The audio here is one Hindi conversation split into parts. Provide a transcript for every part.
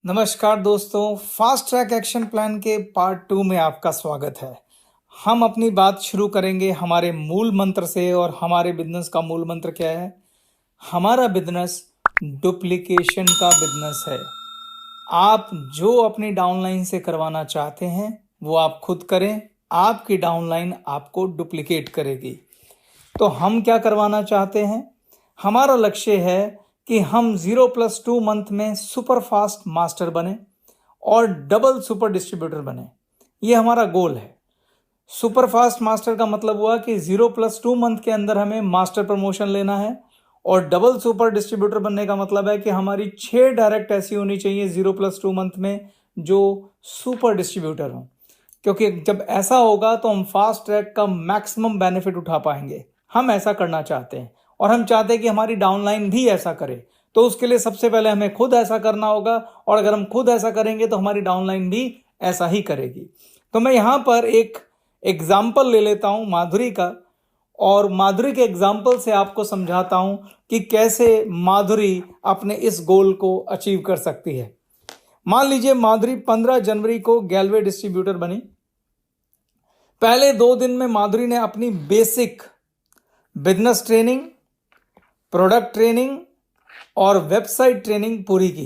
नमस्कार दोस्तों, फास्ट ट्रैक एक्शन प्लान के पार्ट 2 में आपका स्वागत है। हम अपनी बात शुरू करेंगे हमारे मूल मंत्र से। और हमारे बिजनेस का मूल मंत्र क्या है? हमारा बिजनेस डुप्लीकेशन का बिजनेस है। आप जो अपनी डाउनलाइन से करवाना चाहते हैं वो आप खुद करें, आपकी डाउनलाइन आपको डुप्लीकेट करेगी। तो हम क्या करवाना चाहते हैं? हमारा लक्ष्य है कि हम 0+2 मंथ में सुपर फास्ट मास्टर बने और डबल सुपर डिस्ट्रीब्यूटर बने। ये हमारा गोल है। सुपर फास्ट मास्टर का मतलब हुआ कि 0+2 मंथ के अंदर हमें मास्टर प्रमोशन लेना है, और डबल सुपर डिस्ट्रीब्यूटर बनने का मतलब है कि हमारी 6 डायरेक्ट ऐसी होनी चाहिए 0+2 मंथ में जो सुपर डिस्ट्रीब्यूटर हों। क्योंकि जब ऐसा होगा तो हम फास्ट ट्रैक का मैक्सिमम बेनिफिट उठा पाएंगे। हम ऐसा करना चाहते हैं और हम चाहते हैं कि हमारी डाउनलाइन भी ऐसा करे। तो उसके लिए सबसे पहले हमें खुद ऐसा करना होगा, और अगर हम खुद ऐसा करेंगे तो हमारी डाउनलाइन भी ऐसा ही करेगी। तो मैं यहाँ पर एक एग्जाम्पल ले लेता हूँ माधुरी का, और माधुरी के एग्जाम्पल से आपको समझाता हूँ कि कैसे माधुरी अपने इस गोल को अचीव कर सकती है। मान लीजिए माधुरी 15 जनवरी को गैलवे डिस्ट्रीब्यूटर बनी। पहले 2 दिन में माधुरी ने अपनी basic business training, product training और वेबसाइट ट्रेनिंग पूरी की।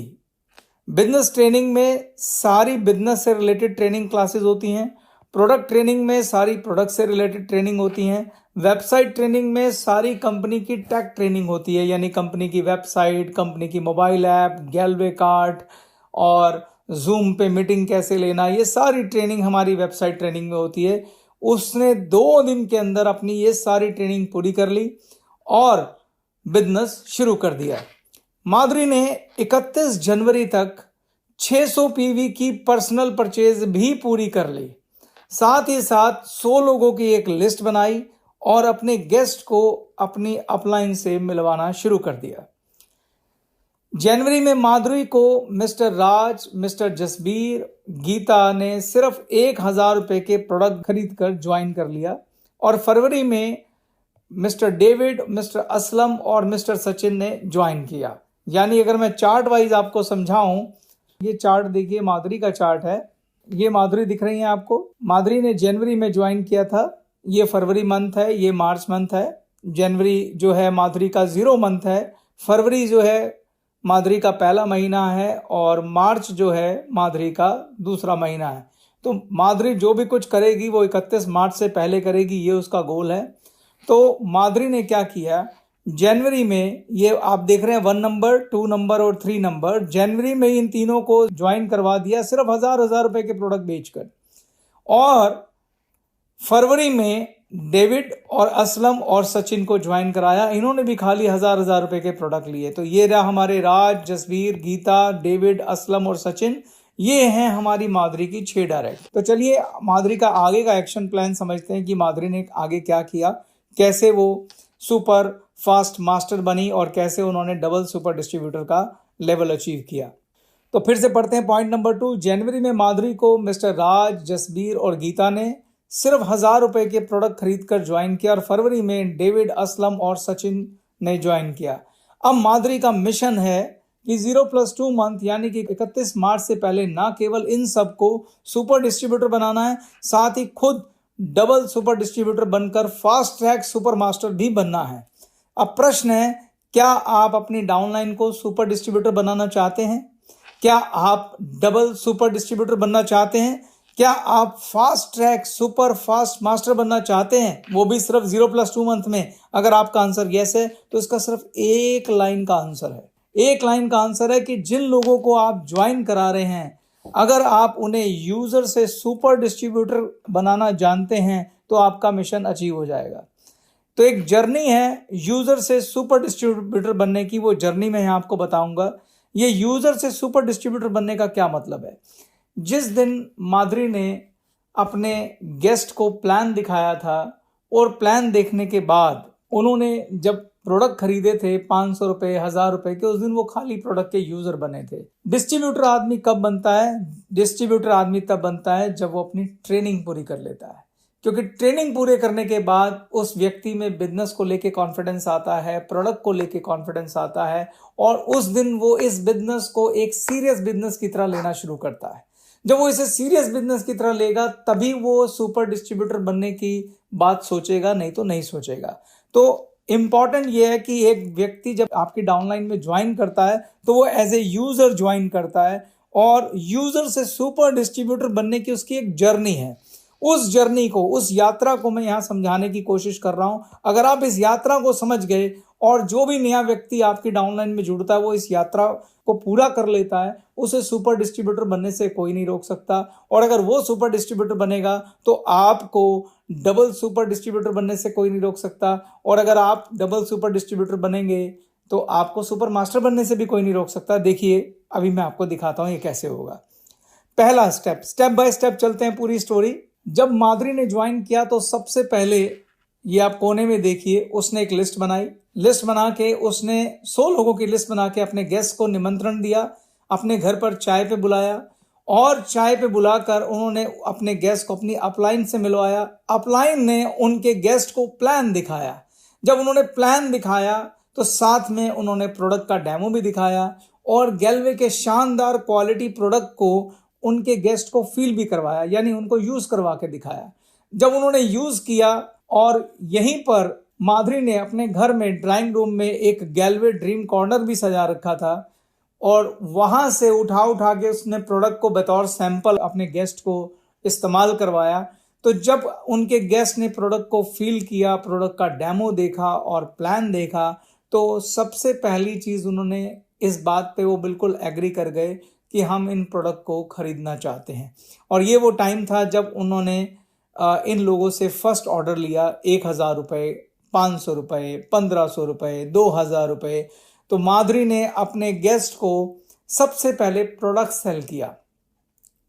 बिजनेस ट्रेनिंग में सारी बिजनेस से रिलेटेड ट्रेनिंग क्लासेस होती हैं, प्रोडक्ट ट्रेनिंग में सारी प्रोडक्ट से रिलेटेड ट्रेनिंग होती हैं, वेबसाइट ट्रेनिंग में सारी कंपनी की टेक ट्रेनिंग होती है, यानी कंपनी की वेबसाइट, कंपनी की मोबाइल ऐप, गैलवे कार्ट और जूम पे मीटिंग कैसे लेना, ये सारी ट्रेनिंग हमारी वेबसाइट ट्रेनिंग में होती है। उसने 2 दिन के अंदर अपनी ये सारी ट्रेनिंग पूरी कर ली और बिजनेस शुरू कर दिया। माधुरी ने 31 जनवरी तक 600 पीवी की पर्सनल परचेज भी पूरी कर ली। साथ ही साथ 100 लोगों की एक लिस्ट बनाई और अपने गेस्ट को अपनी अपलाइन से मिलवाना शुरू कर दिया। जनवरी में माधुरी को मिस्टर राज, मिस्टर जसबीर, गीता ने सिर्फ 1000 रुपए के प्रोडक्ट खरीद कर ज्वाइन कर लिया। और फरवरी में मिस्टर डेविड, मिस्टर असलम और मिस्टर सचिन ने ज्वाइन किया। यानी अगर मैं चार्ट वाइज आपको समझाऊं, ये चार्ट देखिए, माधुरी का चार्ट है। ये माधुरी दिख रही है आपको। माधुरी ने जनवरी में ज्वाइन किया था, ये फरवरी मंथ है, ये मार्च मंथ है। जनवरी जो है माधुरी का 0 मंथ है, फरवरी जो है माधुरी का पहला महीना है, और मार्च जो है माधुरी का दूसरा महीना है। तो माधुरी जो भी कुछ करेगी वो 31 मार्च से पहले करेगी, ये उसका गोल है। तो माधुरी ने क्या किया, जनवरी में ये आप देख रहे हैं 1 नंबर, 2 नंबर और 3 नंबर, जनवरी में इन तीनों को ज्वाइन करवा दिया सिर्फ 1000 रुपए के प्रोडक्ट बेचकर। और फरवरी में डेविड और असलम और सचिन को ज्वाइन कराया, इन्होंने भी खाली 1000 रुपए के प्रोडक्ट लिए। तो ये रहा हमारे राज, जसवीर, गीता, डेविड, असलम और सचिन, ये हैं हमारी माधुरी की 6 डायरेक्ट। तो चलिए माधुरी का आगे का एक्शन प्लान समझते हैं कि माधुरी ने आगे क्या किया, कैसे वो सुपर फास्ट मास्टर बनी और कैसे उन्होंने डबल सुपर डिस्ट्रीब्यूटर का लेवल अचीव किया। तो फिर से पढ़ते हैं पॉइंट नंबर 2। जनवरी में माधुरी को मिस्टर राज, जसबीर और गीता ने सिर्फ 1000 रुपए के प्रोडक्ट खरीद कर ज्वाइन किया, और फरवरी में डेविड, असलम और सचिन ने ज्वाइन किया। अब माधुरी का मिशन है कि 0+2 मंथ यानी कि 31 मार्च से पहले ना केवल इन सबको सुपर डिस्ट्रीब्यूटर बनाना है, साथ ही खुद डबल सुपर डिस्ट्रीब्यूटर बनकर फास्ट ट्रैक सुपर मास्टर भी बनना है। अब प्रश्न है, क्या आप अपनी डाउनलाइन को सुपर डिस्ट्रीब्यूटर बनाना चाहते हैं? क्या आप डबल सुपर डिस्ट्रीब्यूटर बनना चाहते हैं? क्या आप fast track super fast master बनना चाहते हैं, वो भी सिर्फ 0+2 मंथ में? अगर आपका आंसर यस है तो इसका सिर्फ एक लाइन का आंसर है। एक लाइन का आंसर है कि जिन लोगों को आप ज्वाइन करा रहे हैं, अगर आप उन्हें यूजर से सुपर डिस्ट्रीब्यूटर बनाना जानते हैं तो आपका मिशन अचीव हो जाएगा। तो एक जर्नी है यूजर से सुपर डिस्ट्रीब्यूटर बनने की, वो जर्नी मैं यहाँ आपको बताऊंगा। ये यूजर से सुपर डिस्ट्रीब्यूटर बनने का क्या मतलब है? जिस दिन माधुरी ने अपने गेस्ट को प्लान दिखाया था, और प्लान देखने के बाद उन्होंने जब प्रोडक्ट खरीदे थे 500 रुपए, 1000 रुपए के, उस दिन वो खाली प्रोडक्ट के यूजर बने थे। डिस्ट्रीब्यूटर आदमी कब बनता है? डिस्ट्रीब्यूटर आदमी तब बनता है जब वो अपनी ट्रेनिंग पूरी कर लेता है। क्योंकि ट्रेनिंग पूरे करने के बाद उस व्यक्ति में बिजनेस को लेके कॉन्फिडेंस आता है, प्रोडक्ट को लेके कॉन्फिडेंस आता है और उस दिन वो इस बिजनेस को एक सीरियस बिजनेस की तरह लेना शुरू करता है। जब वो इसे सीरियस बिजनेस की तरह लेगा तभी वो सुपर डिस्ट्रीब्यूटर बनने की बात सोचेगा, नहीं तो नहीं सोचेगा। तो इंपॉर्टेंट ये है कि एक व्यक्ति जब आपकी डाउनलाइन में ज्वाइन करता है तो वो एज ए यूजर ज्वाइन करता है और यूजर से सुपर डिस्ट्रीब्यूटर बनने की उसकी एक जर्नी है। उस जर्नी को, उस यात्रा को मैं यहाँ समझाने की कोशिश कर रहा हूं। अगर आप इस यात्रा को समझ गए और जो भी नया व्यक्ति आपकी डाउनलाइन में जुड़ता है वो इस यात्रा को पूरा कर लेता है, उसे सुपर डिस्ट्रीब्यूटर बनने से कोई नहीं रोक सकता। और अगर वो सुपर डिस्ट्रीब्यूटर बनेगा तो आपको डबल सुपर डिस्ट्रीब्यूटर बनने से कोई नहीं रोक सकता। और अगर आप डबल सुपर डिस्ट्रीब्यूटर बनेंगे तो आपको सुपर मास्टर बनने से भी कोई नहीं रोक सकता। देखिए अभी मैं आपको दिखाता हूं ये कैसे होगा। पहला स्टेप बाय स्टेप चलते हैं पूरी स्टोरी। जब माधुरी ने ज्वाइन किया तो सबसे पहले ये आप कोने में देखिए, उसने एक लिस्ट बनाई। लिस्ट बना के उसने 100 लोगों की लिस्ट बना के अपने गेस्ट को निमंत्रण दिया, अपने घर पर चाय पे बुलाया और चाय पे बुलाकर उन्होंने अपने गेस्ट को अपनी अपलाइन से मिलवाया। अपलाइन ने उनके गेस्ट को प्लान दिखाया। जब उन्होंने प्लान दिखाया तो साथ में उन्होंने प्रोडक्ट का डेमो भी दिखाया और गैलवे के शानदार क्वालिटी प्रोडक्ट को उनके गेस्ट को फील भी करवाया, यानी उनको यूज करवा के दिखाया। जब उन्होंने यूज किया और यहीं पर माधुरी ने अपने घर में ड्राइंग रूम में एक गैलवे ड्रीम कॉर्नर भी सजा रखा था और वहां से उठा के उसने प्रोडक्ट को बतौर सैंपल अपने गेस्ट को इस्तेमाल करवाया। तो जब उनके गेस्ट ने प्रोडक्ट को फील किया, प्रोडक्ट का डेमो देखा और प्लान देखा, तो सबसे पहली चीज उन्होंने इस बात पे वो बिल्कुल एग्री कर गए कि हम इन प्रोडक्ट को खरीदना चाहते हैं। और ये वो टाइम था जब उन्होंने इन लोगों से फर्स्ट ऑर्डर लिया 1000 रुपये, 500 रुपये, 1500 रुपये, 2000 रुपये। तो माधुरी ने अपने गेस्ट को सबसे पहले प्रोडक्ट सेल किया,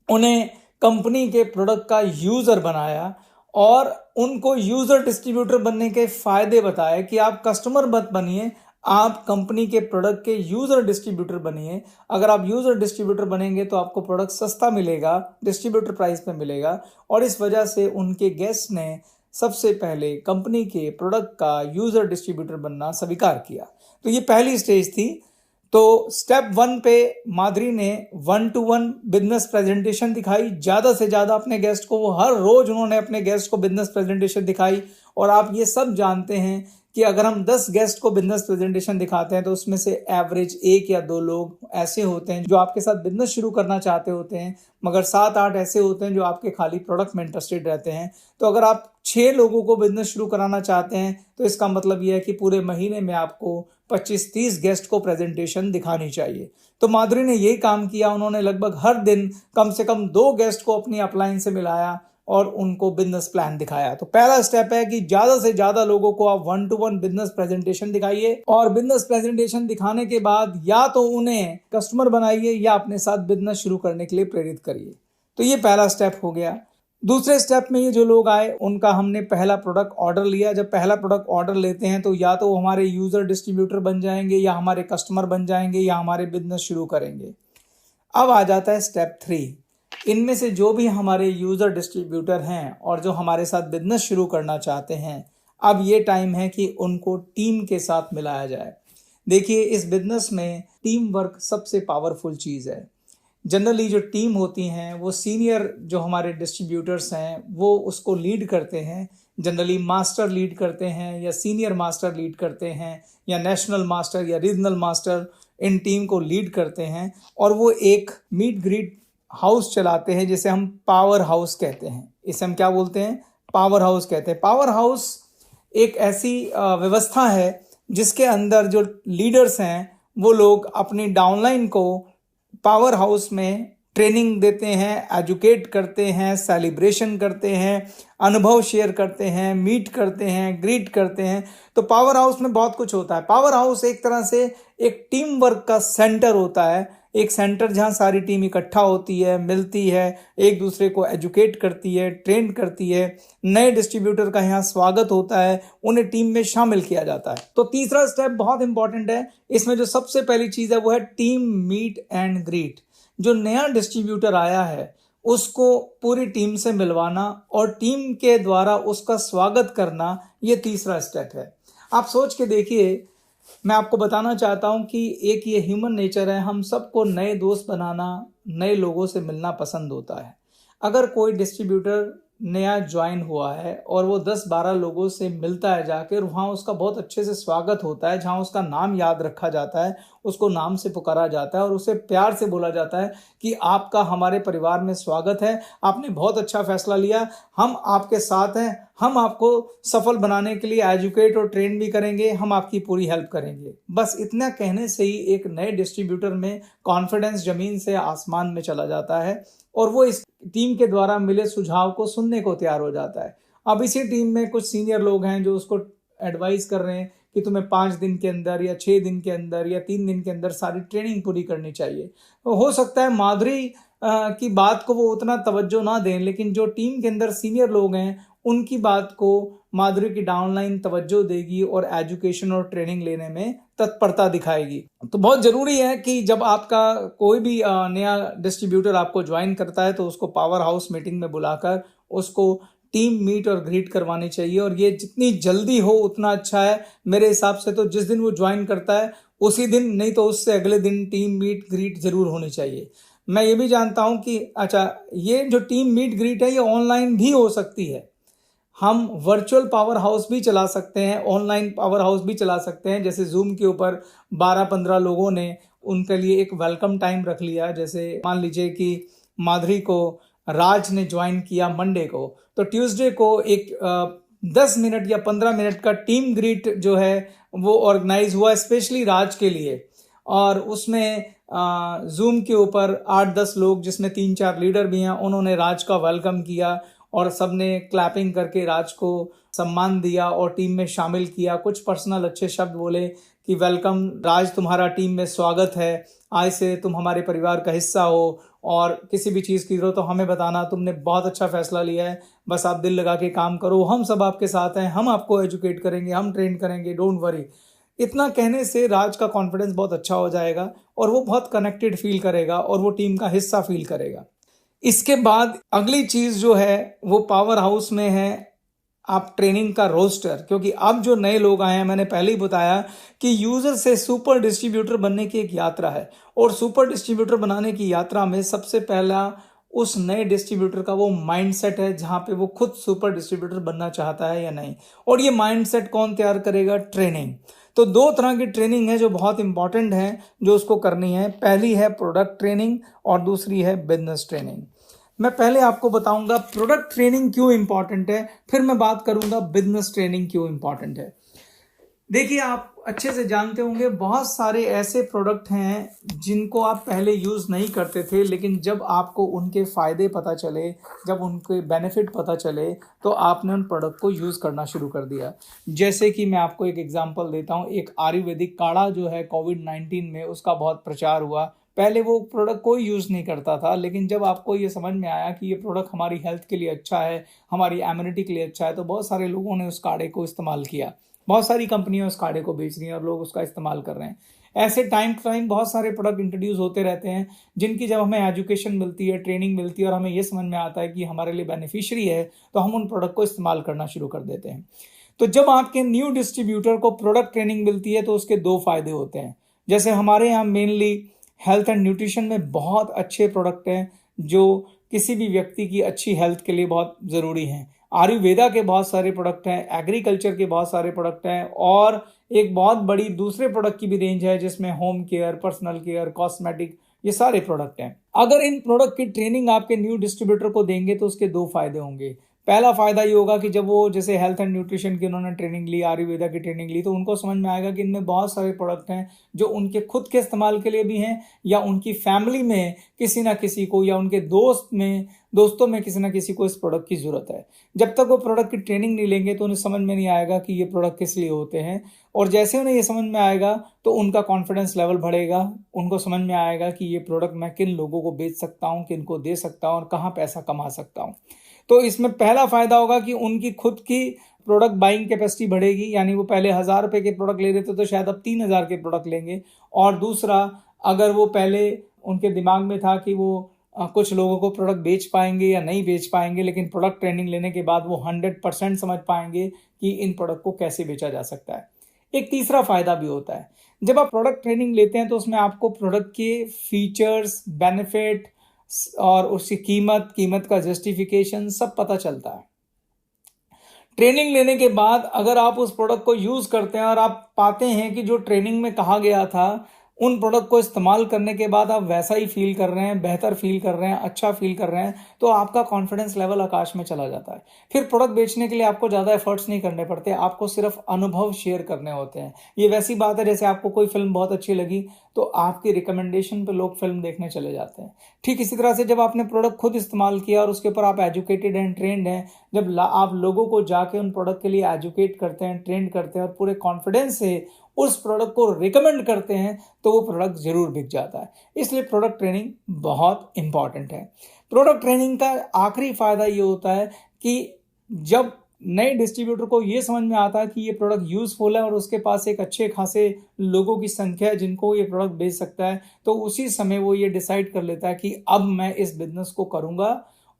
उन्हें कंपनी के प्रोडक्ट का यूजर बनाया और उनको यूजर डिस्ट्रीब्यूटर बनने के फायदे बताए कि आप कस्टमर मत बनिए, आप कंपनी के प्रोडक्ट के यूजर डिस्ट्रीब्यूटर बनिए। अगर आप यूजर डिस्ट्रीब्यूटर बनेंगे तो आपको प्रोडक्ट सस्ता मिलेगा, डिस्ट्रीब्यूटर प्राइस पे मिलेगा। और इस वजह से उनके गेस्ट ने सबसे पहले कंपनी के प्रोडक्ट का यूजर डिस्ट्रीब्यूटर बनना स्वीकार किया। तो ये पहली स्टेज थी। तो स्टेप 1 पे माधुरी ने 1-to-1 बिजनेस प्रेजेंटेशन दिखाई ज्यादा से ज्यादा अपने गेस्ट को। वो हर रोज उन्होंने अपने गेस्ट को बिजनेस प्रेजेंटेशन दिखाई। और आप ये सब जानते हैं कि अगर हम 10 गेस्ट को बिजनेस प्रेजेंटेशन दिखाते हैं तो उसमें से एवरेज 1 या 2 लोग ऐसे होते हैं जो आपके साथ बिजनेस शुरू करना चाहते होते हैं, मगर 7-8 ऐसे होते हैं जो आपके खाली प्रोडक्ट में इंटरेस्टेड रहते हैं। तो अगर आप 6 लोगों को बिजनेस शुरू कराना चाहते हैं तो इसका मतलब यह है कि पूरे महीने में आपको 25-30 गेस्ट को प्रेजेंटेशन दिखानी चाहिए। तो माधुरी ने यही काम किया। उन्होंने लगभग हर दिन कम से कम 2 गेस्ट को अपनी अपलाइन से मिलाया और उनको बिजनेस प्लान दिखाया। तो पहला स्टेप है कि ज्यादा से ज्यादा लोगों को आप 1-to-1 बिजनेस प्रेजेंटेशन दिखाइए और बिजनेस प्रेजेंटेशन दिखाने के बाद या तो उन्हें कस्टमर बनाइए या अपने साथ बिजनेस शुरू करने के लिए प्रेरित करिए। तो ये पहला स्टेप हो गया। दूसरे स्टेप में ये जो लोग आए उनका हमने पहला प्रोडक्ट ऑर्डर लिया। जब पहला प्रोडक्ट ऑर्डर लेते हैं तो या तो वो हमारे यूजर डिस्ट्रीब्यूटर बन जाएंगे या हमारे कस्टमर बन जाएंगे या हमारे बिजनेस शुरू करेंगे। अब आ जाता है स्टेप 3। इनमें से जो भी हमारे यूजर डिस्ट्रीब्यूटर हैं और जो हमारे साथ बिजनेस शुरू करना चाहते हैं, अब ये टाइम है कि उनको टीम के साथ मिलाया जाए। देखिए इस बिजनेस में टीम वर्क सबसे पावरफुल चीज़ है। जनरली जो टीम होती हैं वो सीनियर जो हमारे डिस्ट्रीब्यूटर्स हैं वो उसको लीड करते हैं। जनरली मास्टर लीड करते हैं या सीनियर मास्टर लीड करते हैं या नेशनल मास्टर या रीजनल मास्टर इन टीम को लीड करते हैं और वो एक मीट ग्रीट हाउस चलाते हैं जिसे हम पावर हाउस कहते हैं। इसे हम क्या बोलते हैं? पावर हाउस कहते हैं। पावर हाउस एक ऐसी व्यवस्था है जिसके अंदर जो लीडर्स हैं वो लोग अपनी डाउनलाइन को पावर हाउस में ट्रेनिंग देते हैं, एजुकेट करते हैं, सेलिब्रेशन करते हैं, अनुभव शेयर करते हैं, मीट करते हैं, ग्रीट करते हैं। तो पावर हाउस में बहुत कुछ होता है। पावर हाउस एक तरह से एक टीम वर्क का सेंटर होता है, एक सेंटर जहां सारी टीम इकट्ठा होती है, मिलती है, एक दूसरे को एजुकेट करती है, ट्रेन करती है। नए डिस्ट्रीब्यूटर का यहाँ स्वागत होता है, उन्हें टीम में शामिल किया जाता है। तो तीसरा स्टेप बहुत इंपॉर्टेंट है। इसमें जो सबसे पहली चीज है वो है टीम मीट एंड ग्रीट। जो नया डिस्ट्रीब्यूटर आया है उसको पूरी टीम से मिलवाना और टीम के द्वारा उसका स्वागत करना, ये तीसरा स्टेप है। आप सोच के देखिए, मैं आपको बताना चाहता हूं कि एक ये ह्यूमन नेचर है, हम सबको नए दोस्त बनाना, नए लोगों से मिलना पसंद होता है। अगर कोई डिस्ट्रीब्यूटर नया ज्वाइन हुआ है और वो 10-12 लोगों से मिलता है जाकर, वहाँ उसका बहुत अच्छे से स्वागत होता है, जहाँ उसका नाम याद रखा जाता है, उसको नाम से पुकारा जाता है और उसे प्यार से बोला जाता है कि आपका हमारे परिवार में स्वागत है, आपने बहुत अच्छा फैसला लिया, हम आपके साथ हैं, हम आपको सफल बनाने के लिए एजुकेट और ट्रेन भी करेंगे, हम आपकी पूरी हेल्प करेंगे। बस इतना कहने से ही एक नए डिस्ट्रीब्यूटर में कॉन्फिडेंस जमीन से आसमान में चला जाता है और वो इस टीम के द्वारा मिले सुझाव को सुनने को तैयार हो जाता है। अब इसी टीम में कुछ सीनियर लोग हैं जो उसको एडवाइस कर रहे हैं कि तुम्हें 5 दिन के अंदर या 6 दिन के अंदर या 3 दिन के अंदर सारी ट्रेनिंग पूरी करनी चाहिए। तो हो सकता है माधुरी की बात को वो उतना तवज्जो ना दें, लेकिन जो टीम के अंदर सीनियर लोग हैं उनकी बात को माधुरी की डाउनलाइन तवज्जो देगी और एजुकेशन और ट्रेनिंग लेने में तत्परता दिखाएगी। तो बहुत जरूरी है कि जब आपका कोई भी नया डिस्ट्रीब्यूटर आपको ज्वाइन करता है तो उसको पावर हाउस मीटिंग में बुलाकर उसको टीम मीट और ग्रीट करवानी चाहिए, और ये जितनी जल्दी हो उतना अच्छा है। मेरे हिसाब से तो जिस दिन वो ज्वाइन करता है उसी दिन, नहीं तो उससे अगले दिन टीम मीट ग्रीट जरूर होनी चाहिए। मैं ये भी जानता हूं कि ये जो टीम मीट ग्रीट है ये ऑनलाइन भी हो सकती है। हम वर्चुअल पावर हाउस भी चला सकते हैं, ऑनलाइन पावर हाउस भी चला सकते हैं। जैसे जूम के ऊपर 12-15 लोगों ने उनके लिए एक वेलकम टाइम रख लिया। जैसे मान लीजिए कि माधुरी को राज ने ज्वाइन किया मंडे को, तो ट्यूसडे को एक 10 मिनट या 15 मिनट का टीम ग्रीट जो है वो ऑर्गेनाइज हुआ स्पेशली राज के लिए, और उसमें जूम के ऊपर 8-10 लोग जिसमें 3-4 लीडर भी हैं उन्होंने राज का वेलकम किया और सबने क्लैपिंग करके राज को सम्मान दिया और टीम में शामिल किया। कुछ पर्सनल अच्छे शब्द बोले कि वेलकम राज, तुम्हारा टीम में स्वागत है, आज से तुम हमारे परिवार का हिस्सा हो और किसी भी चीज़ की जरूरत तो हमें बताना, तुमने बहुत अच्छा फैसला लिया है, बस आप दिल लगा के काम करो, हम सब आपके साथ हैं, हम आपको एजुकेट करेंगे, हम ट्रेन करेंगे, डोंट वरी। इतना कहने से राज का कॉन्फिडेंस बहुत अच्छा हो जाएगा और वो बहुत कनेक्टेड फील करेगा और वो टीम का हिस्सा फील करेगा। इसके बाद अगली चीज जो है वो पावर हाउस में है आप ट्रेनिंग का रोस्टर, क्योंकि अब जो नए लोग आए हैं, मैंने पहले ही बताया कि यूजर से सुपर डिस्ट्रीब्यूटर बनने की एक यात्रा है, और सुपर डिस्ट्रीब्यूटर बनाने की यात्रा में सबसे पहला उस नए डिस्ट्रीब्यूटर का वो माइंडसेट है जहां पे वो खुद सुपर डिस्ट्रीब्यूटर बनना चाहता है या नहीं। और ये माइंडसेट कौन तैयार करेगा? ट्रेनिंग। तो 2 तरह की ट्रेनिंग है जो बहुत इंपॉर्टेंट है जो उसको करनी है। पहली है प्रोडक्ट ट्रेनिंग और दूसरी है बिजनेस ट्रेनिंग। मैं पहले आपको बताऊंगा प्रोडक्ट ट्रेनिंग क्यों इंपॉर्टेंट है, फिर मैं बात करूंगा बिजनेस ट्रेनिंग क्यों इंपॉर्टेंट है। देखिए, आप अच्छे से जानते होंगे बहुत सारे ऐसे प्रोडक्ट हैं जिनको आप पहले यूज नहीं करते थे, लेकिन जब आपको उनके फायदे पता चले, जब उनके बेनिफिट पता चले, तो आपने उन प्रोडक्ट को यूज करना शुरू कर दिया। जैसे कि मैं आपको एक एग्जांपल देता हूं, एक आयुर्वेदिक काढ़ा जो है कोविड-19 में उसका बहुत प्रचार हुआ। पहले वो प्रोडक्ट कोई यूज़ नहीं करता था, लेकिन जब आपको ये समझ में आया कि ये प्रोडक्ट हमारी हेल्थ के लिए अच्छा है, हमारी इम्यूनिटी के लिए अच्छा है, तो बहुत सारे लोगों ने उस काढ़े को इस्तेमाल किया। बहुत सारी कंपनियां उस काढ़े को बेच रही हैं और लोग उसका इस्तेमाल कर रहे हैं। ऐसे टाइम टू टाइम बहुत सारे प्रोडक्ट इंट्रोड्यूस होते रहते हैं जिनकी जब हमें एजुकेशन मिलती है, ट्रेनिंग मिलती है और हमें ये समझ में आता है कि हमारे लिए बेनिफिशियरी है, तो हम उन प्रोडक्ट को इस्तेमाल करना शुरू कर देते हैं। तो जब आपके न्यू डिस्ट्रीब्यूटर को प्रोडक्ट ट्रेनिंग मिलती है तो उसके 2 फायदे होते हैं। जैसे हमारे यहाँ मेनली हेल्थ एंड न्यूट्रिशन में बहुत अच्छे प्रोडक्ट हैं जो किसी भी व्यक्ति की अच्छी हेल्थ के लिए बहुत ज़रूरी हैं। आयुर्वेदा के बहुत सारे प्रोडक्ट हैं, एग्रीकल्चर के बहुत सारे प्रोडक्ट हैं, और एक बहुत बड़ी दूसरे प्रोडक्ट की भी रेंज है जिसमें home care, personal care, cosmetic, ये सारे प्रोडक्ट हैं। अगर इन प्रोडक्ट की ट्रेनिंग आपके न्यू डिस्ट्रीब्यूटर को देंगे तो उसके 2 फायदे होंगे। पहला फायदा ये होगा कि जब वो जैसे हेल्थ एंड न्यूट्रिशन की उन्होंने ट्रेनिंग ली, आयुर्वेदा की ट्रेनिंग ली, तो उनको समझ में आएगा कि इनमें बहुत सारे प्रोडक्ट हैं जो उनके खुद के इस्तेमाल के लिए भी हैं या उनकी फैमिली में किसी ना किसी को या उनके दोस्तों में किसी ना किसी को इस प्रोडक्ट की जरूरत है। जब तक वो प्रोडक्ट की ट्रेनिंग नहीं लेंगे तो उन्हें समझ में नहीं आएगा कि ये प्रोडक्ट किस लिए होते हैं, और जैसे उन्हें ये समझ में आएगा तो उनका कॉन्फिडेंस लेवल बढ़ेगा। उनको समझ में आएगा कि ये प्रोडक्ट मैं किन लोगों को बेच सकता हूँ, किन को दे सकता हूँ और कहाँ पैसा कमा सकता हूँ। तो इसमें पहला फायदा होगा कि उनकी खुद की प्रोडक्ट बाइंग कैपेसिटी बढ़ेगी, यानी वो पहले 1000 रुपए के प्रोडक्ट ले रहे थे तो शायद अब 3000 के प्रोडक्ट लेंगे। और दूसरा, अगर वो पहले उनके दिमाग में था कि वो कुछ लोगों को प्रोडक्ट बेच पाएंगे या नहीं बेच पाएंगे, लेकिन प्रोडक्ट ट्रेनिंग लेने के बाद वो 100% समझ पाएंगे कि इन प्रोडक्ट को कैसे बेचा जा सकता है। एक तीसरा फायदा भी होता है, जब आप प्रोडक्ट ट्रेनिंग लेते हैं तो उसमें आपको प्रोडक्ट के फीचर्स, बेनिफिट और उसकी कीमत का जस्टिफिकेशन सब पता चलता है। ट्रेनिंग लेने के बाद अगर आप उस प्रोडक्ट को यूज करते हैं और आप पाते हैं कि जो ट्रेनिंग में कहा गया था, उन प्रोडक्ट को इस्तेमाल करने के बाद आप वैसा ही फील कर रहे हैं, बेहतर फील कर रहे हैं, अच्छा फील कर रहे हैं, तो आपका कॉन्फिडेंस लेवल आकाश में चला जाता है। फिर प्रोडक्ट बेचने के लिए आपको ज़्यादा एफर्ट्स नहीं करने पड़ते, आपको सिर्फ अनुभव शेयर करने होते हैं। ये वैसी बात है जैसे आपको कोई फिल्म बहुत अच्छी लगी तो आपकी रिकमेंडेशन पे लोग फिल्म देखने चले जाते हैं। ठीक इसी तरह से जब आपने प्रोडक्ट खुद इस्तेमाल किया और उसके ऊपर आप एजुकेटेड एंड ट्रेंड हैं, जब आप लोगों को जाके उन प्रोडक्ट के लिए एजुकेट करते हैं, ट्रेंड करते हैं और पूरे कॉन्फिडेंस से उस प्रोडक्ट को रिकमेंड करते हैं, तो वो प्रोडक्ट जरूर बिक जाता है। इसलिए प्रोडक्ट ट्रेनिंग बहुत इंपॉर्टेंट है। प्रोडक्ट ट्रेनिंग का आखिरी फायदा ये होता है कि जब नए डिस्ट्रीब्यूटर को ये समझ में आता है कि ये प्रोडक्ट यूजफुल है और उसके पास एक अच्छे खासे लोगों की संख्या है जिनको ये प्रोडक्ट बेच सकता है, तो उसी समय वो ये डिसाइड कर लेता है कि अब मैं इस बिजनेस को करूंगा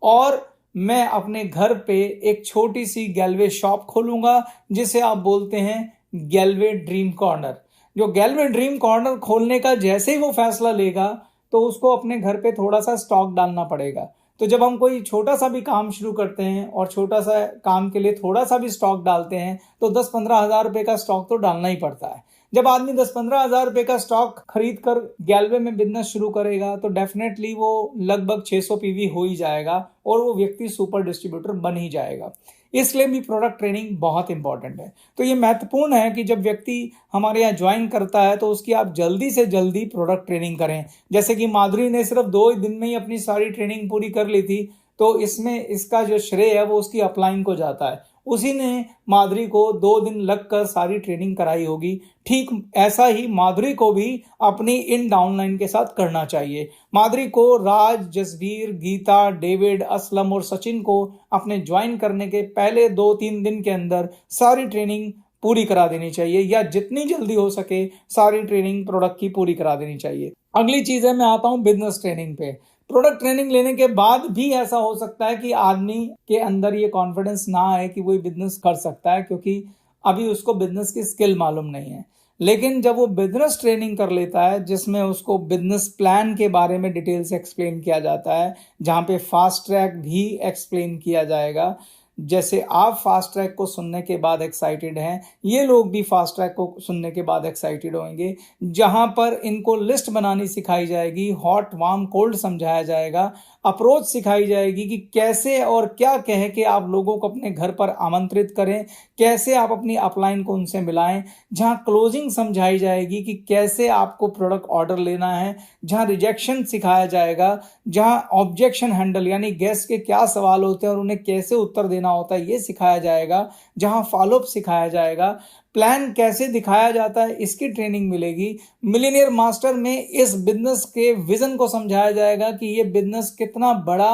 और मैं अपने घर पे एक छोटी सी गैलवे शॉप खोलूंगा, जिसे आप बोलते हैं गैलवे ड्रीम कॉर्नर। जो गैलवे ड्रीम कॉर्नर खोलने का जैसे ही वो फैसला लेगा, तो उसको अपने घर पे थोड़ा सा स्टॉक डालना पड़ेगा। तो जब हम कोई छोटा सा भी काम शुरू करते हैं और छोटा सा काम के लिए थोड़ा सा भी स्टॉक डालते हैं, तो 10-15 हज़ार रुपए का स्टॉक तो डालना ही पड़ता है। जब आदमी 10-15 हज़ार रुपए का स्टॉक खरीद कर गैलवे में बिजनेस शुरू करेगा, तो डेफिनेटली वो लगभग 600 पीवी हो ही जाएगा और वो व्यक्ति सुपर डिस्ट्रीब्यूटर बन ही जाएगा। इसलिए भी प्रोडक्ट ट्रेनिंग बहुत इंपॉर्टेंट है। तो ये महत्वपूर्ण है कि जब व्यक्ति हमारे यहाँ ज्वाइन करता है तो उसकी आप जल्दी से जल्दी प्रोडक्ट ट्रेनिंग करें। जैसे कि माधुरी ने सिर्फ 2 दिन में ही अपनी सारी ट्रेनिंग पूरी कर ली थी, तो इसमें इसका जो श्रेय है वो उसकी अपलाइन को जाता है। उसी ने माधुरी को 2 दिन लगकर सारी ट्रेनिंग कराई होगी। ठीक ऐसा ही माधुरी को भी अपनी इन डाउनलाइन के साथ करना चाहिए। माधुरी को राज, जसवीर, गीता, डेविड, असलम और सचिन को अपने ज्वाइन करने के पहले 2-3 दिन के अंदर सारी ट्रेनिंग पूरी करा देनी चाहिए, या जितनी जल्दी हो सके सारी ट्रेनिंग प्रोडक्ट की पूरी करा देनी चाहिए। अगली चीज है, मैं आता हूं बिजनेस ट्रेनिंग पे। प्रोडक्ट ट्रेनिंग लेने के बाद भी ऐसा हो सकता है कि आदमी के अंदर ये कॉन्फिडेंस ना आए कि वो बिजनेस कर सकता है, क्योंकि अभी उसको बिजनेस की स्किल मालूम नहीं है। लेकिन जब वो बिजनेस ट्रेनिंग कर लेता है, जिसमें उसको बिजनेस प्लान के बारे में डिटेल से एक्सप्लेन किया जाता है, जहां पे फास्ट ट्रैक भी एक्सप्लेन किया जाएगा, जैसे आप फास्ट ट्रैक को सुनने के बाद एक्साइटेड हैं, ये लोग भी फास्ट ट्रैक को सुनने के बाद एक्साइटेड होंगे। जहां पर इनको लिस्ट बनानी सिखाई जाएगी, हॉट, वार्म, कोल्ड समझाया जाएगा, अप्रोच सिखाई जाएगी कि कैसे और क्या कह के आप लोगों को अपने घर पर आमंत्रित करें, कैसे आप अपनी अपलाइन को उनसे मिलाएं। जहां क्लोजिंग समझाई जाएगी कि कैसे आपको प्रोडक्ट ऑर्डर लेना है। जहां रिजेक्शन सिखाया जाएगा, जहां ऑब्जेक्शन हैंडल यानी गेस्ट के क्या सवाल होते हैं और उन्हें कैसे उत्तर देना होता है ये सिखाया जाएगा। जहां फॉलोअप सिखाया जाएगा, प्लान कैसे दिखाया जाता है इसकी ट्रेनिंग मिलेगी। मिलियनियर मास्टर में इस बिजनेस के विजन को समझाया जाएगा कि ये बिजनेस कितना बड़ा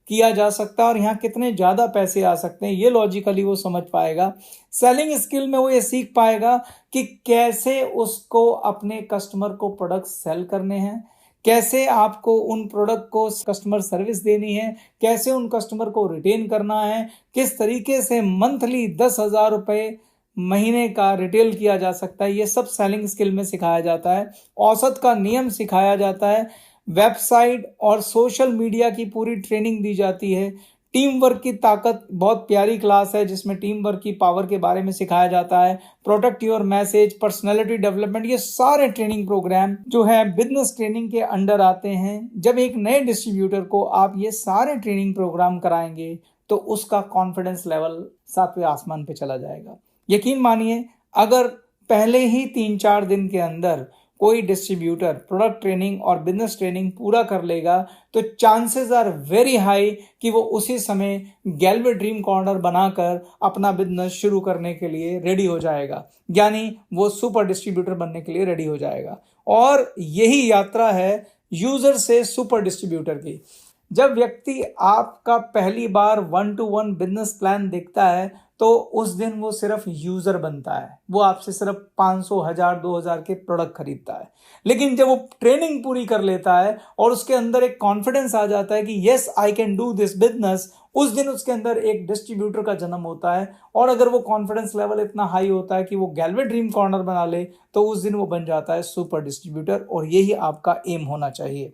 किया जा सकता है और यहाँ कितने ज्यादा पैसे आ सकते हैं, ये लॉजिकली वो समझ पाएगा। सेलिंग स्किल में वो ये सीख पाएगा कि कैसे उसको अपने कस्टमर को प्रोडक्ट सेल करने हैं, कैसे आपको उन प्रोडक्ट को कस्टमर सर्विस देनी है, कैसे उन कस्टमर को रिटेन करना है, किस तरीके से मंथली 10,000 रुपए महीने का रिटेल किया जा सकता है। ये सब सेलिंग स्किल में सिखाया जाता है। औसत का नियम सिखाया जाता है। वेबसाइट और सोशल मीडिया की पूरी ट्रेनिंग दी जाती है। टीम वर्क की ताकत, बहुत प्यारी क्लास है जिसमें टीम वर्क की पावर के बारे में सिखाया जाता है। Protect your message, personality development, ये सारे ट्रेनिंग प्रोग्राम जो है बिजनेस ट्रेनिंग के अंडर आते हैं। जब एक नए डिस्ट्रीब्यूटर को आप ये सारे ट्रेनिंग प्रोग्राम कराएंगे तो उसका कॉन्फिडेंस लेवल 7वें आसमान पे चला जाएगा। यकीन मानिए, अगर पहले ही 3-4 दिन के अंदर कोई डिस्ट्रीब्यूटर प्रोडक्ट ट्रेनिंग और बिजनेस ट्रेनिंग पूरा कर लेगा, तो चांसेस आर वेरी हाई कि वो उसी समय गैलवे ड्रीम कॉर्नर बनाकर अपना बिजनेस शुरू करने के लिए रेडी हो जाएगा, यानी वो सुपर डिस्ट्रीब्यूटर बनने के लिए रेडी हो जाएगा। और यही यात्रा है यूजर से सुपर डिस्ट्रीब्यूटर की। जब व्यक्ति आपका पहली बार 1-to-1 बिजनेस प्लान देखता है, तो उस दिन वो सिर्फ यूजर बनता है, वो आपसे सिर्फ 500, 1000, 2000 के प्रोडक्ट खरीदता है। लेकिन जब वो ट्रेनिंग पूरी कर लेता है और उसके अंदर एक कॉन्फिडेंस आ जाता है कि yes I can do this business, उस दिन उसके अंदर एक डिस्ट्रीब्यूटर का जन्म होता है। और अगर वो कॉन्फिडेंस लेवल इतना हाई होता है कि वो गैलवे ड्रीम कॉर्नर बना ले, तो उस दिन वो बन जाता है सुपर डिस्ट्रीब्यूटर। और यही आपका एम होना चाहिए।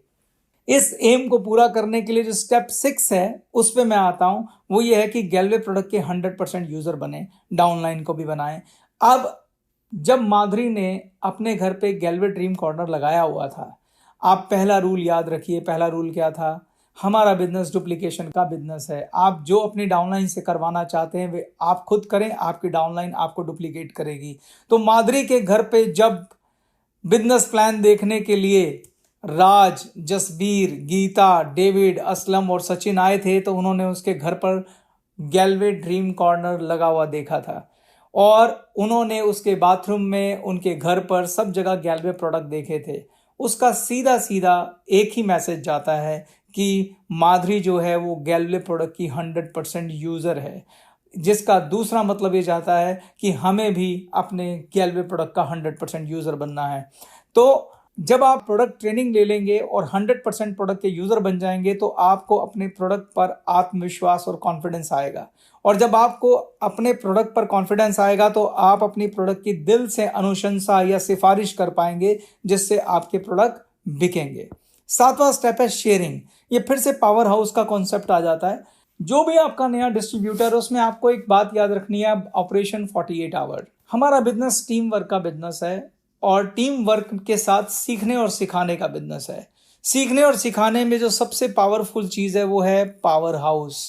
इस एम को पूरा करने के लिए जो स्टेप 6 है उस पे मैं आता हूं, वो ये है कि गैलवे प्रोडक्ट के 100% यूजर बने, डाउनलाइन को भी बनाएं। अब जब माधुरी ने अपने घर पे गैलवे ड्रीम कॉर्नर लगाया हुआ था, आप पहला रूल याद रखिए। पहला रूल क्या था? हमारा बिजनेस डुप्लीकेशन का बिजनेस है। आप जो अपनी डाउनलाइन से करवाना चाहते हैं वे आप खुद करें, आपकी डाउनलाइन आपको डुप्लीकेट करेगी। तो माधुरी के घर पे जब बिजनेस प्लान देखने के लिए राज, जसबीर, गीता, डेविड, असलम और सचिन आए थे, तो उन्होंने उसके घर पर गैलवे ड्रीम कॉर्नर लगा हुआ देखा था। और उन्होंने उसके बाथरूम में, उनके घर पर सब जगह गैलवे प्रोडक्ट देखे थे। उसका सीधा सीधा एक ही मैसेज जाता है कि माधुरी जो है वो गैलवे प्रोडक्ट की 100% यूजर है, जिसका दूसरा मतलब ये जाता है कि हमें भी अपने गैलवे प्रोडक्ट का 100% यूजर बनना है। तो जब आप प्रोडक्ट ट्रेनिंग ले लेंगे और 100% प्रोडक्ट के यूजर बन जाएंगे, तो आपको अपने प्रोडक्ट पर आत्मविश्वास और कॉन्फिडेंस आएगा। और जब आपको अपने प्रोडक्ट पर कॉन्फिडेंस आएगा, तो आप अपनी प्रोडक्ट की दिल से अनुशंसा या सिफारिश कर पाएंगे, जिससे आपके प्रोडक्ट बिकेंगे। 7वां स्टेप है शेयरिंग। ये फिर से पावर हाउस का कॉन्सेप्ट आ जाता है। जो भी आपका नया डिस्ट्रीब्यूटर है, उसमें आपको एक बात याद रखनी है, ऑपरेशन 48 आवर। हमारा बिजनेस टीम वर्क का बिजनेस है और टीम वर्क के साथ सीखने और सिखाने का बिजनेस है। सीखने और सिखाने में जो सबसे पावरफुल चीज है वो है पावर हाउस।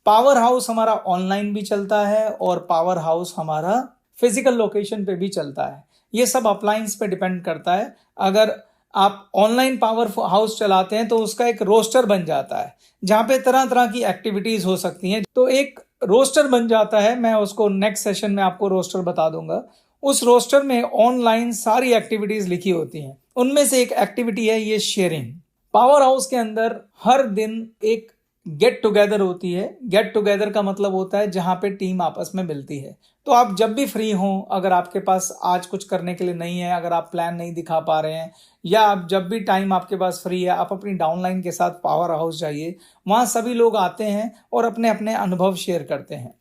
पावर हाउस हमारा ऑनलाइन भी चलता है और पावर हाउस हमारा फिजिकल लोकेशन पे भी चलता है। ये सब अप्लायंस पे डिपेंड करता है। अगर आप ऑनलाइन पावर हाउस चलाते हैं तो उसका एक रोस्टर बन जाता है, जहां पे तरह तरह की एक्टिविटीज हो सकती हैं। तो एक रोस्टर बन जाता है, मैं उसको नेक्स्ट सेशन में आपको रोस्टर बता दूंगा। उस रोस्टर में ऑनलाइन सारी एक्टिविटीज लिखी होती हैं। उनमें से एक एक्टिविटी है ये शेयरिंग। पावर हाउस के अंदर हर दिन एक गेट टुगेदर होती है। गेट टुगेदर का मतलब होता है जहां पे टीम आपस में मिलती है। तो आप जब भी फ्री हो, अगर आपके पास आज कुछ करने के लिए नहीं है, अगर आप प्लान नहीं दिखा पा रहे हैं, या आप जब भी टाइम आपके पास फ्री है, आप अपनी डाउनलाइन के साथ पावर हाउस जाइए। वहां सभी लोग आते हैं और अपने अपने अनुभव शेयर करते हैं।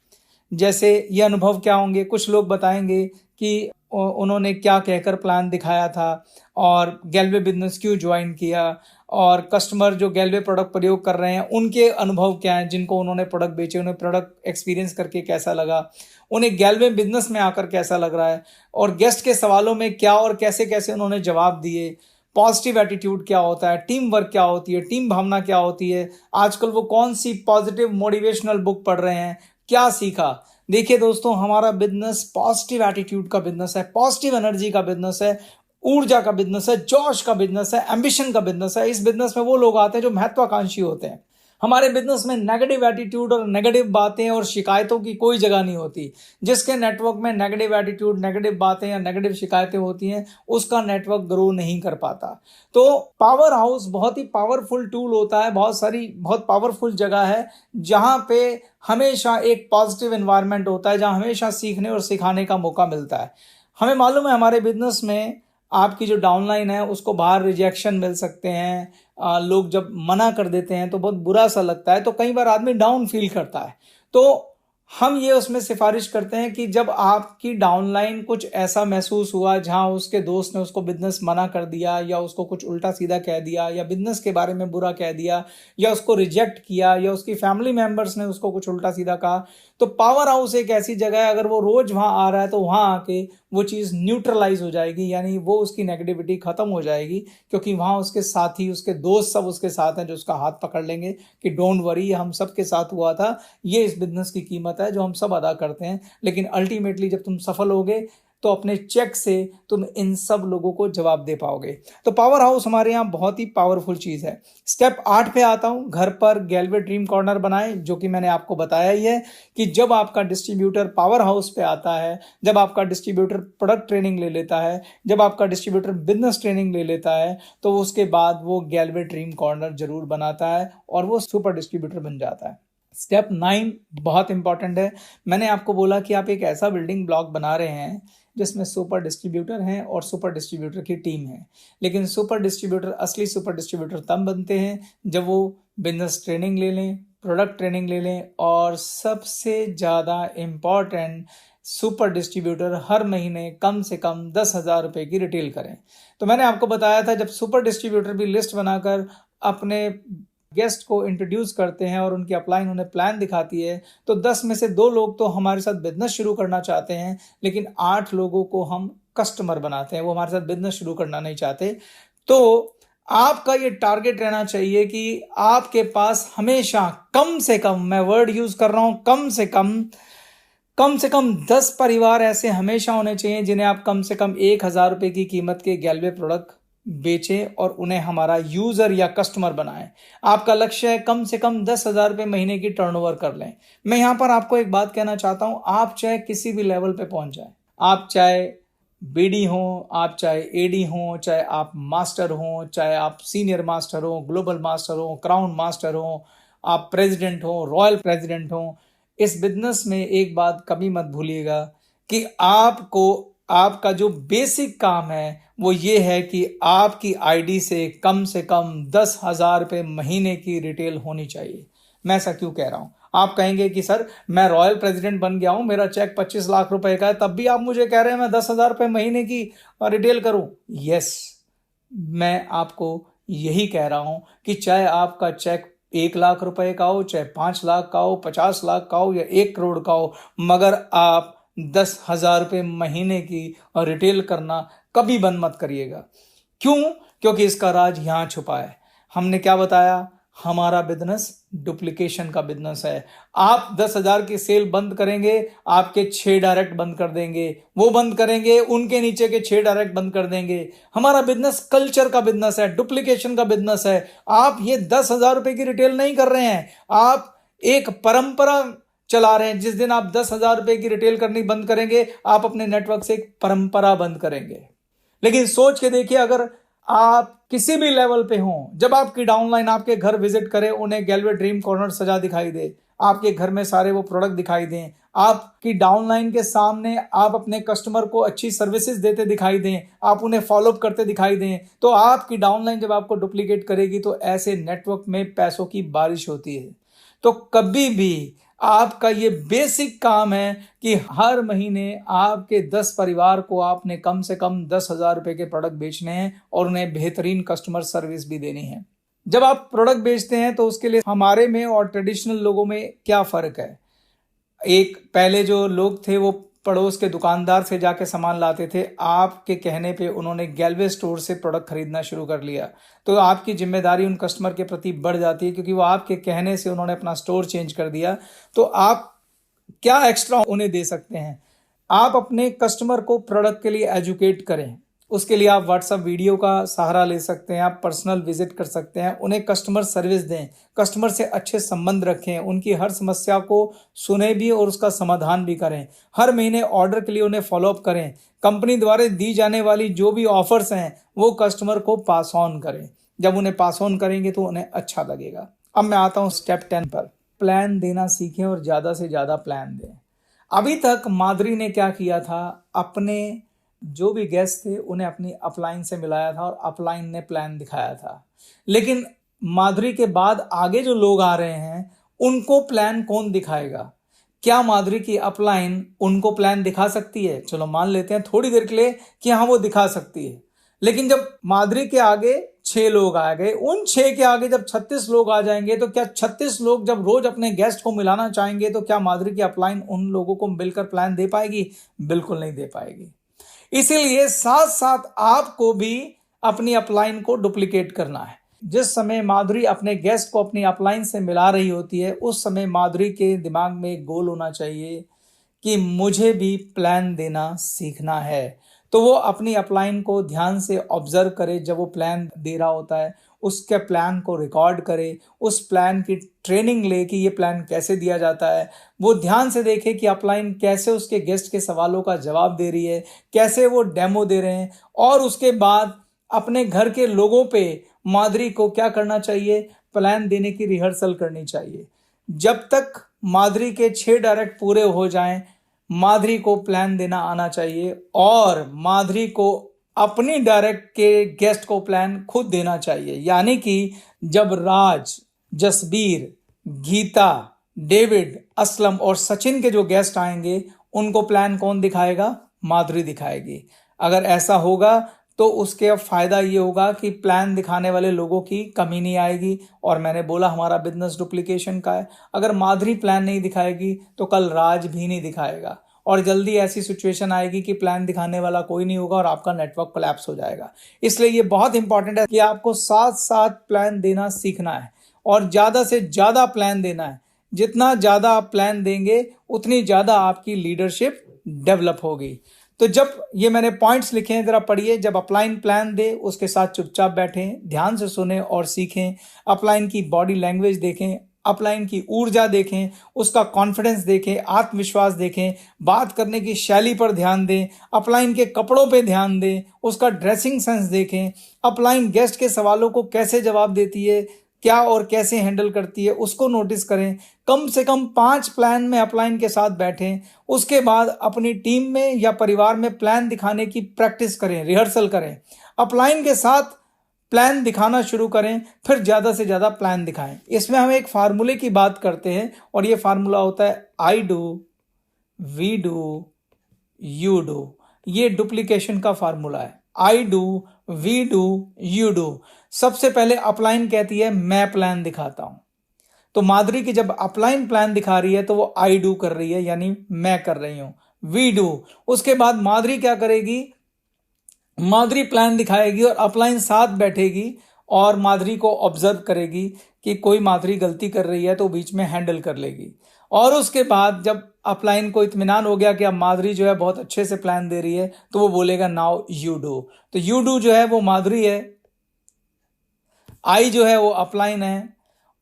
जैसे ये अनुभव क्या होंगे, कुछ लोग बताएंगे कि उन्होंने क्या कहकर प्लान दिखाया था और गैलवे बिजनेस क्यों ज्वाइन किया, और कस्टमर जो गैलवे प्रोडक्ट प्रयोग कर रहे हैं उनके अनुभव क्या हैं, जिनको उन्होंने प्रोडक्ट बेचे, उन्हें प्रोडक्ट एक्सपीरियंस करके कैसा लगा, उन्हें गैलवे बिजनेस में आकर कैसा लग रहा है, और गेस्ट के सवालों में क्या और कैसे कैसे उन्होंने जवाब दिए। पॉजिटिव एटीट्यूड क्या होता है, टीम वर्क क्या होती है, टीम भावना क्या होती है, आजकल वो कौन सी पॉजिटिव मोटिवेशनल बुक पढ़ रहे हैं, क्या सीखा। देखिए दोस्तों, हमारा बिजनेस पॉजिटिव एटीट्यूड का बिजनेस है, पॉजिटिव एनर्जी का बिजनेस है, ऊर्जा का बिजनेस है, जोश का बिजनेस है, एम्बिशन का बिजनेस है। इस बिजनेस में वो लोग आते हैं जो महत्वाकांक्षी होते हैं। हमारे बिजनेस में नेगेटिव एटीट्यूड और नेगेटिव बातें और शिकायतों की कोई जगह नहीं होती। जिसके नेटवर्क में नेगेटिव एटीट्यूड, नेगेटिव बातें या नेगेटिव शिकायतें होती हैं, उसका नेटवर्क ग्रो नहीं कर पाता। तो पावर हाउस बहुत ही पावरफुल टूल होता है, बहुत पावरफुल जगह है जहां पे हमेशा एक पॉजिटिव एनवायरनमेंट होता है, जहां हमेशा सीखने और सिखाने का मौका मिलता है। हमें मालूम है हमारे बिजनेस में आपकी जो डाउनलाइन है उसको बाहर रिजेक्शन मिल सकते हैं। लोग जब मना कर देते हैं तो बहुत बुरा सा लगता है, तो कई बार आदमी डाउन फील करता है। तो हम ये उसमें सिफारिश करते हैं कि जब आपकी डाउनलाइन कुछ ऐसा महसूस हुआ जहां उसके दोस्त ने उसको बिजनेस मना कर दिया, या उसको कुछ उल्टा सीधा कह दिया, या बिजनेस के बारे में बुरा कह दिया, या उसको रिजेक्ट किया, या उसकी फैमिली मेंबर्स ने उसको कुछ उल्टा सीधा कहा, तो पावर हाउस एक ऐसी जगह है, अगर वो रोज वहां आ रहा है तो वहां आके वो चीज न्यूट्रलाइज हो जाएगी, यानी वो उसकी नेगेटिविटी खत्म हो जाएगी, क्योंकि वहां उसके साथी, उसके दोस्त सब उसके साथ हैं जो उसका हाथ पकड़ लेंगे कि डोंट वरी, हम सब के साथ हुआ था, ये इस बिजनेस की कीमत है जो हम सब अदा करते हैं। लेकिन अल्टीमेटली जब तुम सफल होगे तो अपने चेक से तुम इन सब लोगों को जवाब दे पाओगे। तो पावर हाउस हमारे यहाँ बहुत ही पावरफुल चीज है। स्टेप 8 पे आता हूं, घर पर गैलवे ड्रीम कॉर्नर बनाएं, जो कि मैंने आपको बताया ही है कि जब आपका डिस्ट्रीब्यूटर पावर हाउस पे आता है, जब आपका डिस्ट्रीब्यूटर प्रोडक्ट ट्रेनिंग ले लेता है, जब आपका डिस्ट्रीब्यूटर बिजनेस ट्रेनिंग ले लेता है, तो उसके बाद वो गैलवे ड्रीम कॉर्नर जरूर बनाता है और वो सुपर डिस्ट्रीब्यूटर बन जाता है। स्टेप 9 बहुत इंपॉर्टेंट है। मैंने आपको बोला कि आप एक ऐसा बिल्डिंग ब्लॉक बना रहे हैं जिसमें सुपर डिस्ट्रीब्यूटर हैं और सुपर डिस्ट्रीब्यूटर की टीम है। लेकिन असली सुपर डिस्ट्रीब्यूटर तब बनते हैं जब वो बिजनेस ट्रेनिंग ले लें, प्रोडक्ट ट्रेनिंग ले लें, और सबसे ज़्यादा इम्पॉर्टेंट, सुपर डिस्ट्रीब्यूटर हर महीने कम से कम 10,000 रुपये की रिटेल करें। तो मैंने आपको बताया था, जब सुपर डिस्ट्रीब्यूटर भी लिस्ट बनाकर अपने गेस्ट को इंट्रोड्यूस करते हैं और उनकी अपलाइन उन्हें प्लान दिखाती है, तो 10 में से 2 लोग तो हमारे साथ बिजनेस शुरू करना चाहते हैं, लेकिन 8 लोगों को हम कस्टमर बनाते हैं, वो हमारे साथ बिजनेस शुरू करना नहीं चाहते। तो आपका ये टारगेट रहना चाहिए कि आपके पास हमेशा कम से कम, मैं वर्ड यूज कर रहा हूं, कम से कम 10 परिवार ऐसे हमेशा होने चाहिए जिन्हें आप कम से कम 1,000 रुपए की कीमत के गैलवे प्रोडक्ट बेचें और उन्हें हमारा यूजर या कस्टमर बनाएं। आपका लक्ष्य है कम से कम 10,000 रुपये महीने की टर्नओवर कर लें। मैं यहां पर आपको एक बात कहना चाहता हूं, आप चाहे किसी भी लेवल पे पहुंच जाए, आप चाहे बीडी हो, आप चाहे एडी हो, चाहे आप मास्टर हो, चाहे आप सीनियर मास्टर हो, ग्लोबल मास्टर हो, क्राउन मास्टर हो, आप प्रेसिडेंट हो, रॉयल प्रेसिडेंट हो, इस बिजनेस में एक बात कभी मत भूलिएगा कि आपका जो बेसिक काम है वो ये है कि आपकी आईडी से कम 10,000 रुपये महीने की रिटेल होनी चाहिए। मैं ऐसा क्यों कह रहा हूं? आप कहेंगे कि सर मैं रॉयल प्रेसिडेंट बन गया हूं, मेरा चेक 25 लाख रुपए का है, तब भी आप मुझे कह रहे हैं मैं 10,000 रुपये महीने की रिटेल करूं। यस, मैं आपको यही कह रहा हूं कि चाहे आपका चेक 1 लाख रुपए का हो, चाहे 5 लाख का हो, 50 लाख का हो या 1 करोड़ का हो, मगर आप 10,000 रुपये महीने की रिटेल करना कभी बंद मत करिएगा। क्यों? क्योंकि इसका राज यहां छुपा है। हमने क्या बताया? हमारा बिजनेस डुप्लीकेशन का बिजनेस है। आप 10,000 की सेल बंद करेंगे, आपके 6 डायरेक्ट बंद कर देंगे, वो बंद करेंगे, उनके नीचे के 6 डायरेक्ट बंद कर देंगे। हमारा बिजनेस कल्चर का बिजनेस है, डुप्लीकेशन का बिजनेस है। आप ये 10,000 रुपए की रिटेल नहीं कर रहे हैं, आप एक परंपरा चला रहे हैं। जिस दिन आप 10,000 रुपए की रिटेल करनी बंद करेंगे, आप अपने नेटवर्क से एक परंपरा बंद करेंगे। लेकिन सोच के देखिए, अगर आप किसी भी लेवल पे हो, जब आपकी डाउनलाइन आपके घर विजिट करे, उन्हें गैलवे ड्रीम कॉर्नर सजा दिखाई दे, आपके घर में सारे वो प्रोडक्ट दिखाई दें, आपकी डाउनलाइन के सामने आप अपने कस्टमर को अच्छी सर्विसेज देते दिखाई दें, आप उन्हें फॉलोअप करते दिखाई दें, तो आपकी डाउनलाइन जब आपको डुप्लीकेट करेगी तो ऐसे नेटवर्क में पैसों की बारिश होती है। तो कभी भी आपका ये बेसिक काम है कि हर महीने आपके 10 परिवार को आपने कम से कम 10,000 रुपए के प्रोडक्ट बेचने हैं और उन्हें बेहतरीन कस्टमर सर्विस भी देनी है। जब आप प्रोडक्ट बेचते हैं तो उसके लिए हमारे में और ट्रेडिशनल लोगों में क्या फर्क है? एक पहले जो लोग थे वो पड़ोस के दुकानदार से जाके सामान लाते थे, आपके कहने पे उन्होंने गैलवे स्टोर से प्रोडक्ट खरीदना शुरू कर लिया। तो आपकी जिम्मेदारी उन कस्टमर के प्रति बढ़ जाती है, क्योंकि वो आपके कहने से उन्होंने अपना स्टोर चेंज कर दिया। तो आप क्या एक्स्ट्रा उन्हें दे सकते हैं? आप अपने कस्टमर को प्रोडक्ट के लिए एजुकेट करें। उसके लिए आप व्हाट्सएप वीडियो का सहारा ले सकते हैं, आप पर्सनल विजिट कर सकते हैं, उन्हें कस्टमर सर्विस दें, कस्टमर से अच्छे संबंध रखें, उनकी हर समस्या को सुने भी और उसका समाधान भी करें। हर महीने ऑर्डर के लिए उन्हें फॉलोअप करें। कंपनी द्वारा दी जाने वाली जो भी ऑफर्स हैं वो कस्टमर को पास ऑन करें। जब उन्हें पास ऑन करेंगे तो उन्हें अच्छा लगेगा। अब मैं आता हूँ स्टेप 10 पर। प्लान देना सीखें और ज़्यादा से ज़्यादा प्लान दें। अभी तक माधुरी ने क्या किया था? अपने जो भी गेस्ट थे उन्हें अपनी अपलाइन से मिलाया था और अपलाइन ने प्लान दिखाया था। लेकिन माधुरी के बाद आगे जो लोग आ रहे हैं उनको प्लान कौन दिखाएगा? क्या माधुरी की अपलाइन उनको प्लान दिखा सकती है? चलो मान लेते हैं थोड़ी देर के लिए कि हाँ वो दिखा सकती है। लेकिन जब माधुरी के आगे 6 लोग आ गए, उन 6 के आगे जब 36 लोग आ जाएंगे, तो क्या 36 लोग जब रोज अपने गेस्ट को मिलाना चाहेंगे तो क्या माधुरी की अपलाइन उन लोगों को मिलकर प्लान दे पाएगी? बिल्कुल नहीं दे पाएगी। इसीलिए साथ साथ आपको भी अपनी अपलाइन को डुप्लीकेट करना है। जिस समय माधुरी अपने गेस्ट को अपनी अपलाइन से मिला रही होती है, उस समय माधुरी के दिमाग में एक गोल होना चाहिए कि मुझे भी प्लान देना सीखना है। तो वो अपनी अपलाइन को ध्यान से ऑब्जर्व करे, जब वो प्लान दे रहा होता है उसके प्लान को रिकॉर्ड करे, उस प्लान की ट्रेनिंग ले कि ये प्लान कैसे दिया जाता है। वो ध्यान से देखे कि अपलाइन कैसे उसके गेस्ट के सवालों का जवाब दे रही है, कैसे वो डेमो दे रहे हैं, और उसके बाद अपने घर के लोगों पे माधुरी को क्या करना चाहिए? प्लान देने की रिहर्सल करनी चाहिए। जब तक माधुरी के 6 डायरेक्ट पूरे हो जाएं, माधुरी को प्लान देना आना चाहिए और माधुरी को अपनी डायरेक्ट के गेस्ट को प्लान खुद देना चाहिए। यानी कि जब राज, जसबीर, गीता, डेविड, असलम और सचिन के जो गेस्ट आएंगे उनको प्लान कौन दिखाएगा? माधुरी दिखाएगी। अगर ऐसा होगा तो उसके फायदा ये होगा कि प्लान दिखाने वाले लोगों की कमी नहीं आएगी। और मैंने बोला हमारा बिजनेस डुप्लीकेशन का है। अगर माधुरी प्लान नहीं दिखाएगी तो कल राज भी नहीं दिखाएगा और जल्दी ऐसी सिचुएशन आएगी कि प्लान दिखाने वाला कोई नहीं होगा और आपका नेटवर्क कोलैप्स हो जाएगा। इसलिए ये बहुत इंपॉर्टेंट है कि आपको साथ साथ प्लान देना सीखना है और ज़्यादा से ज़्यादा प्लान देना है। जितना ज़्यादा आप प्लान देंगे उतनी ज़्यादा आपकी लीडरशिप डेवलप होगी। तो जब ये मैंने पॉइंट्स लिखे हैं, जरा पढ़िए। जब अपलाइन प्लान दे उसके साथ चुपचाप बैठें, ध्यान से सुने और सीखें। अपलाइन की बॉडी लैंग्वेज देखें, अपलाइन की ऊर्जा देखें, उसका कॉन्फिडेंस देखें, आत्मविश्वास देखें, बात करने की शैली पर ध्यान दें, अपलाइन के कपड़ों पे ध्यान दें, उसका ड्रेसिंग सेंस देखें, अपलाइन गेस्ट के सवालों को कैसे जवाब देती है, क्या और कैसे हैंडल करती है, उसको नोटिस करें। कम से कम 5 प्लान में अपलाइन के साथ बैठें। उसके बाद अपनी टीम में या परिवार में प्लान दिखाने की प्रैक्टिस करें, रिहर्सल करें। अपलाइन के साथ प्लान दिखाना शुरू करें, फिर ज़्यादा से ज़्यादा प्लान दिखाएं। इसमें हम एक फार्मूले की बात करते हैं और ये फार्मूला होता है I do, we do, you do. ये डुप्लीकेशन का फार्मूला है। I do, we do, you do. सबसे पहले अपलाइन कहती है मैं प्लान दिखाता हूं, तो माधुरी की जब अपलाइन प्लान दिखा रही है तो वो आई डू कर रही है, यानी मैं कर रही हूं। वी डू, उसके बाद माधुरी क्या करेगी? माधुरी प्लान दिखाएगी और अपलाइन साथ बैठेगी और माधुरी को ऑब्जर्व करेगी कि कोई माधुरी गलती कर रही है तो बीच में हैंडल कर लेगी। और उसके बाद जब अपलाइन को इत्मीनान हो गया कि अब माधुरी जो है बहुत अच्छे से प्लान दे रही है तो वो बोलेगा नाउ यू डू। तो यू डू जो है वो माधुरी है, आई जो है वो अपलाइन है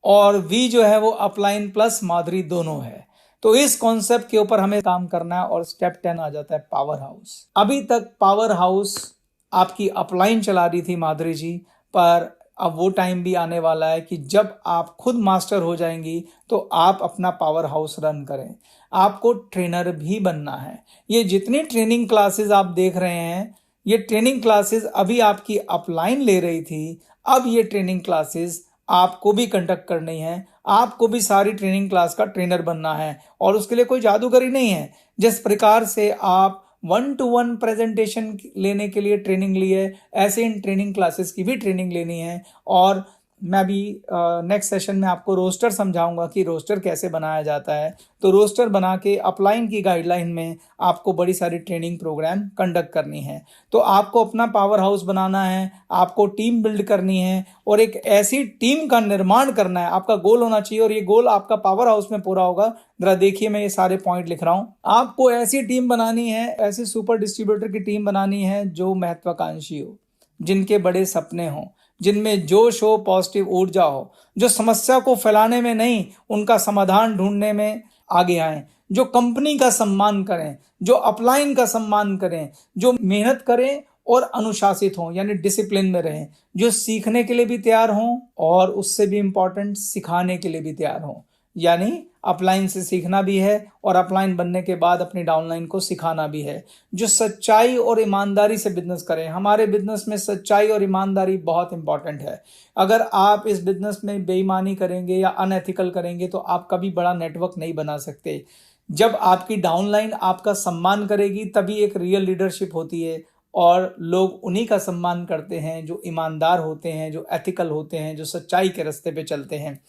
और वी जो है वो अपलाइन प्लस माधुरी दोनों है। तो इस कॉन्सेप्ट के ऊपर हमें काम करना है और स्टेप 10 आ जाता है पावर हाउस। अभी तक पावर हाउस आपकी अपलाइन चला रही थी माधुरी जी, पर अब वो टाइम भी आने वाला है कि जब आप खुद मास्टर हो जाएंगी तो आप अपना पावर हाउस रन करें। आपको ट्रेनर भी बनना है। ये जितनी ट्रेनिंग क्लासेस आप देख रहे हैं, ये ट्रेनिंग क्लासेस अभी आपकी अपलाइन ले रही थी, अब ये ट्रेनिंग क्लासेस आपको भी कंडक्ट करनी है। आपको भी सारी ट्रेनिंग क्लास का ट्रेनर बनना है और उसके लिए कोई जादूगरी नहीं है। जिस प्रकार से आप 1-to-1 प्रेजेंटेशन लेने के लिए ट्रेनिंग ली है, ऐसे इन ट्रेनिंग क्लासेस की भी ट्रेनिंग लेनी है। और मैं भी नेक्स्ट सेशन में आपको रोस्टर समझाऊंगा कि रोस्टर कैसे बनाया जाता है। तो रोस्टर बना के अपलाइन की गाइडलाइन में आपको बड़ी सारी ट्रेनिंग प्रोग्राम कंडक्ट करनी है। तो आपको अपना पावर हाउस बनाना है, आपको टीम बिल्ड करनी है और एक ऐसी टीम का निर्माण करना है। आपका गोल होना चाहिए और ये गोल आपका पावर हाउस में पूरा होगा। जरा देखिए, मैं ये सारे पॉइंट लिख रहा हूँ। आपको ऐसी टीम बनानी है, ऐसी सुपर डिस्ट्रीब्यूटर की टीम बनानी है जो महत्वाकांक्षी हो, जिनके बड़े सपने हों, जिनमें जोश हो, पॉजिटिव ऊर्जा हो, जो समस्या को फैलाने में नहीं उनका समाधान ढूंढने में आगे आए, जो कंपनी का सम्मान करें, जो अपलाइन का सम्मान करें, जो मेहनत करें और अनुशासित हों यानी डिसिप्लिन में रहें, जो सीखने के लिए भी तैयार हों और उससे भी इंपॉर्टेंट सिखाने के लिए भी तैयार हों। यानी अपलाइन से सीखना भी है और अपलाइन बनने के बाद अपनी डाउनलाइन को सिखाना भी है। जो सच्चाई और ईमानदारी से बिजनेस करें। हमारे बिजनेस में सच्चाई और ईमानदारी बहुत इंपॉर्टेंट है। अगर आप इस बिजनेस में बेईमानी करेंगे या अनएथिकल करेंगे तो आप कभी बड़ा नेटवर्क नहीं बना सकते। जब आपकी डाउनलाइन आपका सम्मान करेगी तभी एक रियल लीडरशिप होती है और लोग उन्हीं का सम्मान करते हैं जो ईमानदार होते हैं, जो एथिकल होते हैं, जो सच्चाई के रास्ते पे चलते हैं।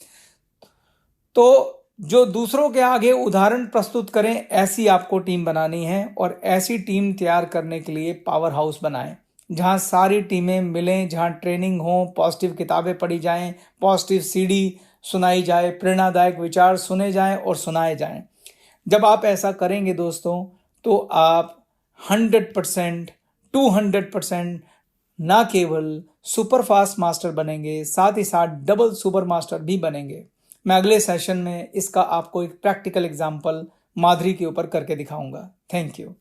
तो जो दूसरों के आगे उदाहरण प्रस्तुत करें, ऐसी आपको टीम बनानी है और ऐसी टीम तैयार करने के लिए पावर हाउस बनाएं जहां सारी टीमें मिलें, जहां ट्रेनिंग हो, पॉजिटिव किताबें पढ़ी जाएं, पॉजिटिव सीडी सुनाई जाए, प्रेरणादायक विचार सुने जाएं और सुनाए जाएं। जब आप ऐसा करेंगे दोस्तों तो आप 100%, 200% ना केवल सुपर फास्ट मास्टर बनेंगे, साथ ही साथ डबल सुपर मास्टर भी बनेंगे। मैं अगले सेशन में इसका आपको एक प्रैक्टिकल एग्जाम्पल माधुरी के ऊपर करके दिखाऊंगा। Thank you.